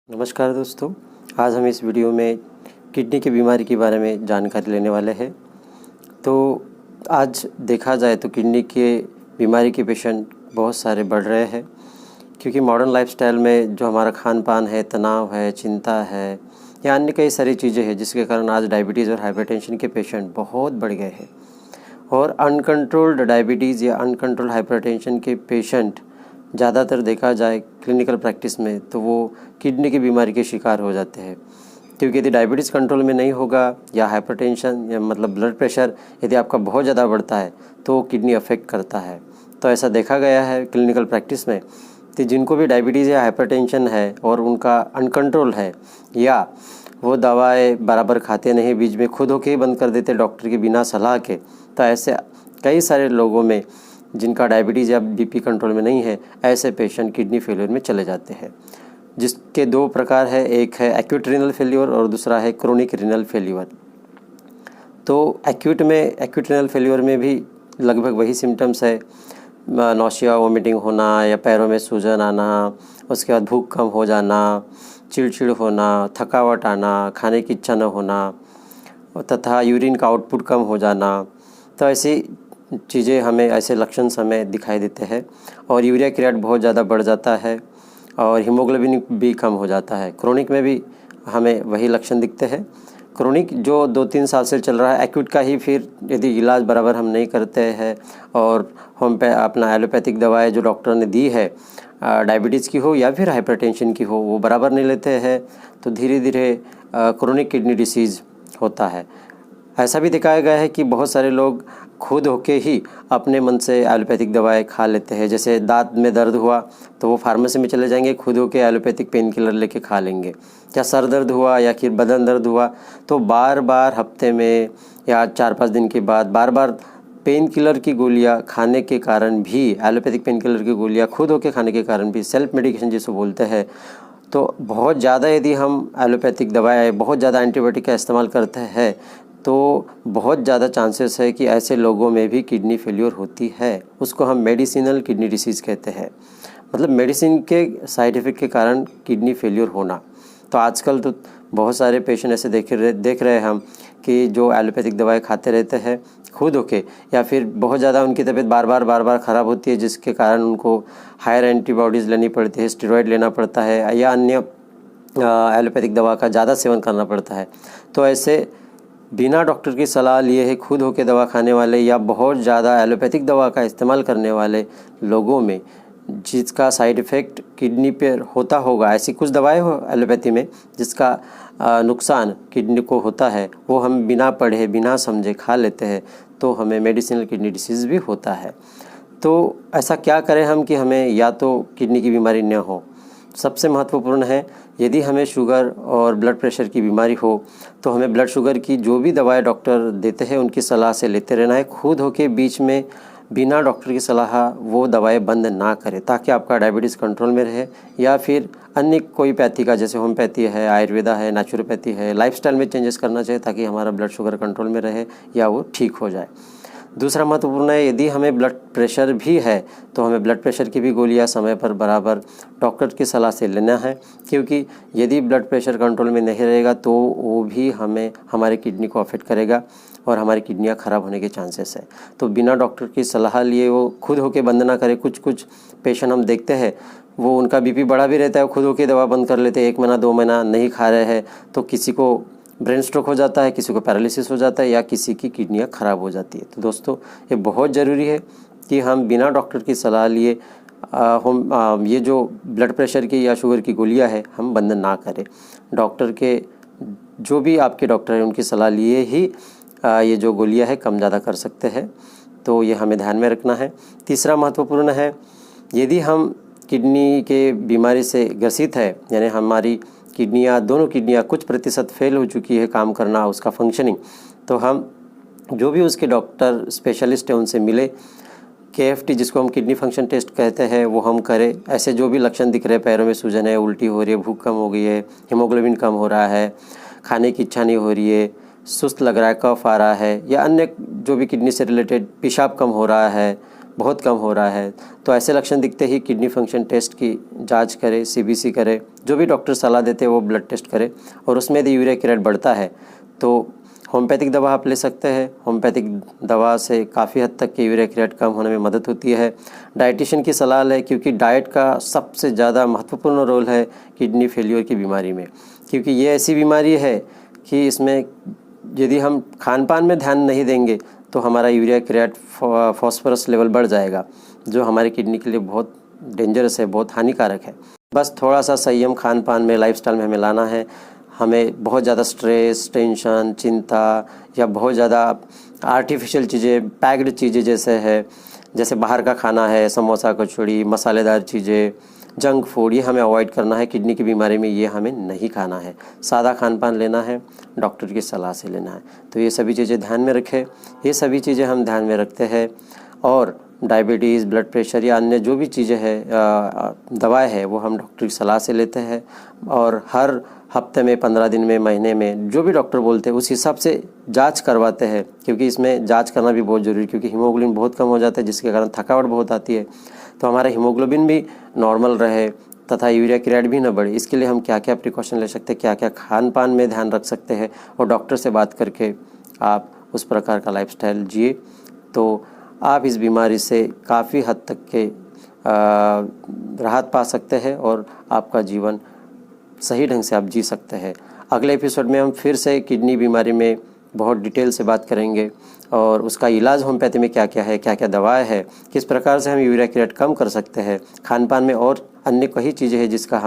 नमस्कार दोस्तों, आज हम इस वीडियो में किडनी की बीमारी के बारे में जानकारी लेने वाले हैं। तो आज देखा जाए तो किडनी के बीमारी के पेशेंट बहुत सारे बढ़ रहे हैं, क्योंकि मॉडर्न लाइफस्टाइल में जो हमारा खान पान है, तनाव है, चिंता है या अन्य कई सारी चीज़ें हैं, जिसके कारण आज डायबिटीज़ और हाइपरटेंशन के पेशेंट बहुत बढ़ गए हैं। और अनकंट्रोल्ड डायबिटीज़ या अनकंट्रोल्ड हाइपरटेंशन के पेशेंट ज़्यादातर देखा जाए क्लिनिकल प्रैक्टिस में तो वो किडनी की बीमारी के शिकार हो जाते हैं, क्योंकि यदि डायबिटीज़ कंट्रोल में नहीं होगा या हाइपरटेंशन या मतलब ब्लड प्रेशर यदि आपका बहुत ज़्यादा बढ़ता है तो किडनी अफेक्ट करता है। तो ऐसा देखा गया है क्लिनिकल प्रैक्टिस में कि जिनको भी डायबिटीज़ या हाइपरटेंशन है और उनका अनकंट्रोल है या वो दवाएं बराबर खाते नहीं, बीच में खुद होके ही बंद कर देते डॉक्टर के बिना सलाह के, तो ऐसे कई सारे लोगों में जिनका डायबिटीज़ या बीपी कंट्रोल में नहीं है, ऐसे पेशेंट किडनी फेलियर में चले जाते हैं, जिसके दो प्रकार है। एक है एक्यूट रीनल फेल्योर और दूसरा है क्रोनिक रीनल फेल्योर। तो एक्यूट रीनल फेल्योर में भी लगभग वही सिम्टम्स है, नौसिया, वोमिटिंग होना या पैरों में सूजन आना, उसके बाद भूख कम हो जाना, चिड़चिड़ होना, थकावट आना, खाने की इच्छा न होना तथा यूरिन का आउटपुट कम हो जाना। तो ऐसी चीज़ें हमें, ऐसे लक्षण हमें दिखाई देते हैं। और यूरिया क्रिएट बहुत ज़्यादा बढ़ जाता है और हीमोग्लोबिन भी कम हो जाता है। क्रोनिक में भी हमें वही लक्षण दिखते हैं। क्रोनिक जो 2-3 साल से चल रहा है, एक्यूट का ही फिर यदि इलाज बराबर हम नहीं करते हैं और हम पे अपना एलोपैथिक दवाएं जो डॉक्टर ने दी है, डायबिटीज़ की हो या फिर हाइपरटेंशन की हो, वो बराबर नहीं लेते हैं तो धीरे धीरे क्रोनिक किडनी डिसीज़ होता है। ऐसा भी दिखाया गया है कि बहुत सारे लोग खुद होके ही अपने मन से एलोपैथिक दवाएं खा लेते हैं। जैसे दांत में दर्द हुआ तो वो फार्मेसी में चले जाएंगे, खुद होके एलोपैथिक पेन किलर लेके खा लेंगे। या सर दर्द हुआ या फिर बदन दर्द हुआ तो बार बार हफ्ते में या 4-5 दिन के बाद बार बार पेन किलर की गोलियां खाने के कारण भी, एलोपैथिक पेन किलर की गोलियां खुद होके खाने के कारण भी, सेल्फ मेडिकेशन जिसको बोलते हैं, तो बहुत ज़्यादा यदि हम एलोपैथिक दवाएं, बहुत ज़्यादा एंटीबायोटिक का इस्तेमाल करते हैं तो बहुत ज़्यादा चांसेस है कि ऐसे लोगों में भी किडनी फेल्योर होती है। उसको हम मेडिसिनल किडनी डिसीज़ कहते हैं, मतलब मेडिसिन के साइड इफ़ेक्ट के कारण किडनी फेल्योर होना। तो आजकल तो बहुत सारे पेशेंट ऐसे देख रहे हैं हम कि जो एलोपैथिक दवाएं खाते रहते हैं खुद होके, या फिर बहुत ज़्यादा उनकी तबीयत बार बार ख़राब होती है, जिसके कारण उनको हायर एंटीबॉडीज़ लेनी पड़ती है, स्टेरॉयड लेना पड़ता है या अन्य एलोपैथिक दवा का ज़्यादा सेवन करना पड़ता है। तो ऐसे बिना डॉक्टर की सलाह लिए ही खुद होके दवा खाने वाले या बहुत ज़्यादा एलोपैथिक दवा का इस्तेमाल करने वाले लोगों में जिसका साइड इफ़ेक्ट किडनी पर होता होगा, ऐसी कुछ दवाएं हो एलोपैथी में जिसका नुकसान किडनी को होता है, वो हम बिना पढ़े बिना समझे खा लेते हैं, तो हमें मेडिसिनल किडनी डिसीज़ भी होता है। तो ऐसा क्या करें हम कि हमें या तो किडनी की बीमारी न हो। सबसे महत्वपूर्ण है, यदि हमें शुगर और ब्लड प्रेशर की बीमारी हो तो हमें ब्लड शुगर की जो भी दवाएं डॉक्टर देते हैं उनकी सलाह से लेते रहना है। खुद होके बीच में बिना डॉक्टर की सलाह वो दवाएं बंद ना करें, ताकि आपका डायबिटीज़ कंट्रोल में रहे। या फिर अन्य कोई पैथी का, जैसे होम्योपैथी है, आयुर्वेदा है, नेचुरोपैथी है, लाइफस्टाइल में चेंजेस करना चाहिए ताकि हमारा ब्लड शुगर कंट्रोल में रहे या वो ठीक हो जाए। दूसरा महत्वपूर्ण है, यदि हमें ब्लड प्रेशर भी है तो हमें ब्लड प्रेशर की भी गोलियां समय पर बराबर डॉक्टर की सलाह से लेना है, क्योंकि यदि ब्लड प्रेशर कंट्रोल में नहीं रहेगा तो वो भी हमें, हमारे किडनी को अफेक्ट करेगा और हमारी किडनियां ख़राब होने के चांसेस है। तो बिना डॉक्टर की सलाह लिए वो खुद होके बंद ना करें। कुछ पेशेंट हम देखते हैं, वो उनका बीपी बढ़ा भी रहता है, खुद होके दवा बंद कर लेते हैं, 1 महीना 2 महीना नहीं खा रहे हैं, तो किसी को ब्रेन स्ट्रोक हो जाता है, किसी को पैरालिसिस हो जाता है या किसी की किडनियाँ ख़राब हो जाती है। तो दोस्तों, ये बहुत ज़रूरी है कि हम बिना डॉक्टर की सलाह लिए हम ये जो ब्लड प्रेशर की या शुगर की गोलियां है हम बंद ना करें। डॉक्टर के, जो भी आपके डॉक्टर हैं उनकी सलाह लिए ही ये जो गोलियां है कम ज़्यादा कर सकते हैं। तो ये हमें ध्यान में रखना है। तीसरा महत्वपूर्ण है, यदि हम किडनी के बीमारी से ग्रसित है, यानी हमारी किडनियाँ, दोनों किडनियाँ कुछ प्रतिशत फेल हो चुकी है काम करना, उसका फंक्शनिंग, तो हम जो भी उसके डॉक्टर स्पेशलिस्ट हैं उनसे मिले। KFT जिसको हम किडनी फंक्शन टेस्ट कहते हैं वो हम करें। ऐसे जो भी लक्षण दिख रहे हैं, पैरों में सूजन है, उल्टी हो रही है, भूख कम हो गई है, हीमोग्लोबिन कम हो रहा है, खाने की इच्छा नहीं हो रही है, सुस्त लग रहा है, कफ आ रहा है, या अन्य जो भी किडनी से रिलेटेड पेशाब कम हो रहा है, बहुत कम हो रहा है, तो ऐसे लक्षण दिखते ही किडनी फंक्शन टेस्ट की जांच करें, सीबीसी करें, जो भी डॉक्टर सलाह देते हैं वो ब्लड टेस्ट करें। और उसमें यदि यूरिया क्रिएट बढ़ता है तो होम्योपैथिक दवा आप ले सकते हैं। होम्योपैथिक दवा से काफ़ी हद तक के यूरिया क्रिएट कम होने में मदद होती है। डाइटिशियन की सलाह लें, क्योंकि डाइट का सबसे ज़्यादा महत्वपूर्ण रोल है किडनी फेलियर की बीमारी में, क्योंकि ये ऐसी बीमारी है कि इसमें यदि हम खान पान में ध्यान नहीं देंगे तो हमारा यूरिया क्रिएट फॉस्फोरस लेवल बढ़ जाएगा, जो हमारी किडनी के लिए बहुत डेंजरस है, बहुत हानिकारक है। बस थोड़ा सा संयम खान पान में, लाइफस्टाइल में हमें लाना है। हमें बहुत ज़्यादा स्ट्रेस, टेंशन, चिंता या बहुत ज़्यादा आर्टिफिशियल चीज़ें, पैक्ड चीज़ें जैसे बाहर का खाना है, समोसा, कचौड़ी, मसालेदार चीज़ें, जंक फूड, ये हमें अवॉइड करना है। किडनी की बीमारी में ये हमें नहीं खाना है। सादा खान पान लेना है, डॉक्टर की सलाह से लेना है। तो ये सभी चीज़ें ध्यान में रखें। ये सभी चीज़ें हम ध्यान में रखते हैं और डायबिटीज़, ब्लड प्रेशर या अन्य जो भी चीज़ें हैं, दवाएं हैं, वो हम डॉक्टर की सलाह से लेते हैं। और हर हफ्ते में, 15 दिन में, महीने में जो भी डॉक्टर बोलते हैं उस हिसाब से जांच करवाते हैं, क्योंकि इसमें जांच करना भी बहुत ज़रूरी है, क्योंकि हीमोग्लोबिन बहुत कम हो जाता है, जिसके कारण थकावट बहुत आती है। तो हमारा हीमोग्लोबिन भी नॉर्मल रहे तथा यूरिया क्रिएट भी न बढ़े, इसके लिए हम क्या क्या प्रिकॉशन ले सकते हैं, क्या क्या खान पान में ध्यान रख सकते हैं, और डॉक्टर से बात करके आप उस प्रकार का लाइफस्टाइल जिए, तो आप इस बीमारी से काफ़ी हद तक के राहत पा सकते हैं और आपका जीवन सही ढंग से आप जी सकते हैं। अगले एपिसोड में हम फिर से किडनी बीमारी में बहुत डिटेल से बात करेंगे और उसका इलाज होम्योपैथी में क्या क्या है, क्या क्या दवाएं हैं, किस प्रकार से हम यूरिया क्रिएट कम कर सकते हैं। खान पान में और अन्य कई चीज़ें हैं जिसका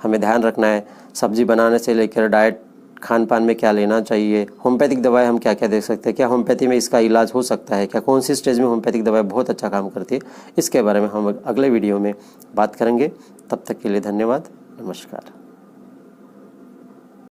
हमें ध्यान रखना है। सब्जी बनाने से लेकर डाइट, खान पान में क्या लेना चाहिए, होम्योपैथिक दवाएं हम क्या क्या दे सकते हैं, क्या होम्योपैथी में इसका इलाज हो सकता है, क्या कौन सी स्टेज में होम्योपैथिक दवाएं बहुत अच्छा काम करती है, इसके बारे में हम अगले वीडियो में बात करेंगे। तब तक के लिए धन्यवाद, नमस्कार।